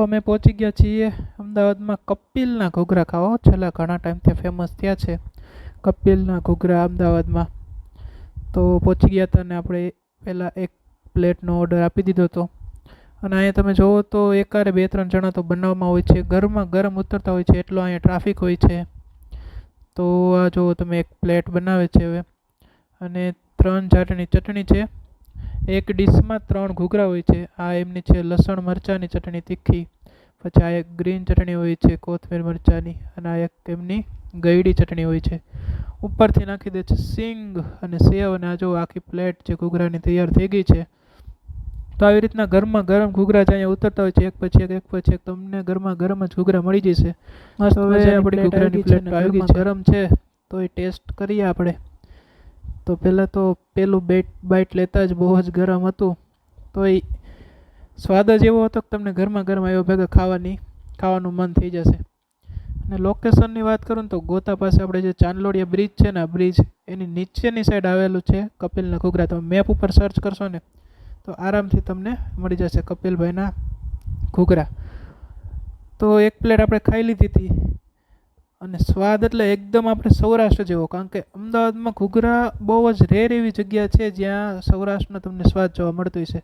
અમે પહોંચી ગયા છીએ અમદાવાદમાં કપિલના ઘૂઘરા ખાવા. છેલ્લા ઘણા ટાઈમથી ફેમસ થયા છે કપિલના ઘૂઘરા અમદાવાદમાં. તો પહોંચી ગયા હતા અને આપણે પહેલાં એક પ્લેટનો ઓર્ડર આપી દીધો હતો. અને અહીંયા તમે જુઓ તો એકારે 2-3 જણા તો બનાવવામાં હોય છે, ગરમા ગરમ ઉતરતા હોય છે, એટલો અહીંયા ટ્રાફિક હોય છે. તો આ જુઓ તમે એક પ્લેટ બનાવે છે હવે, અને 3 જાતની ચટણી છે. એક ડીશમાં 3 ઘૂઘરા હોય છે. આ એમની છે લસણ મરચાંની ચટણી તીખી, પછી આ એક ગ્રીન ચટણી હોય છે કોથમીર મરચાંની, અને આ એક એમની ગળી ચટણી હોય છે. ઉપરથી નાખી દે છે સિંગ અને સેવ, અને આ જો આખી પ્લેટ જે ઘૂઘરાની તૈયાર થઈ ગઈ છે. તો આવી રીતના ગરમા ગરમ ઘૂઘરા જ અહીંયા ઉતરતા હોય છે, એક પછી એક તમને ગરમા ગરમ જ ઘૂઘરા મળી જશે. મસ્ત હવે આપણી ઘૂઘરાની પ્લેટ આવી ગઈ છે, ગરમ છે. તો એ ટેસ્ટ કરીએ આપણે. તો પહેલાં તો પેલું બાઈટ લેતા જ બહુ જ ગરમ હતું, તો એ સ્વાદ જ એવો હતો કે તમને ગરમા ગરમ આવ્યો ભેગા ખાવાનું મન થઈ જશે. અને લોકેશનની વાત કરું ને તો ગોતા પાસે આપણે જે ચાંદલોડિયા બ્રિજ છે ને, આ બ્રિજ એની નીચેની સાઈડ આવેલું છે કપિલના ઘૂઘરા. તમે મેપ ઉપર સર્ચ કરશો ને તો આરામથી તમને મળી જશે કપિલભાઈના ઘૂઘરા. તો એક પ્લેટ આપણે ખાઈ લીધી હતી, અને સ્વાદ એટલે એકદમ આપણે સૌરાષ્ટ્ર જેવો, કારણ કે અમદાવાદમાં ઘૂઘરા બહુ જ રેર એવી જગ્યા છે જ્યાં સૌરાષ્ટ્રનો તમને સ્વાદ જોવા મળતો હોય છે.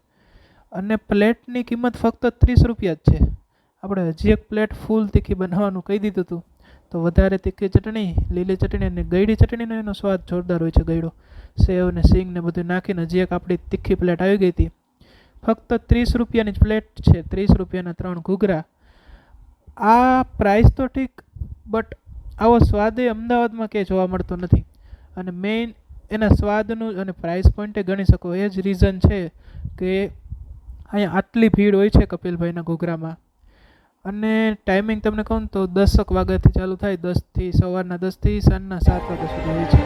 અને પ્લેટની કિંમત ફક્ત 30 રૂપિયા જ છે. આપણે હજી એક પ્લેટ ફૂલ તીખી બનાવવાનું કહી દીધું હતું, તો વધારે તીખી ચટણી, લીલી ચટણી અને ગળી ચટણીનો એનો સ્વાદ જોરદાર હોય છે. ગળ્યો સેવ ને સિંગ ને બધું નાખીને હજી એક આપણી તીખી પ્લેટ આવી ગઈ હતી. ફક્ત 30 રૂપિયાની જ પ્લેટ છે, 30 રૂપિયાના 3 ઘૂઘરા. આ પ્રાઇસ તો ઠીક, બટ આવો સ્વાદ એ અમદાવાદમાં ક્યાંય જોવા મળતો નથી. અને મેઇન એના સ્વાદનું અને પ્રાઇસ પોઈન્ટે ગણી શકો, એ જ રીઝન છે કે અહીંયા આટલી ભીડ હોય છે કપિલભાઈના ઘૂઘરામાં. અને ટાઈમિંગ તમને કહું તો 10 વાગ્યાથી ચાલુ થાય, સવારના 10 થી સાંજના 7 વાગ્યા સુધી હોય છે.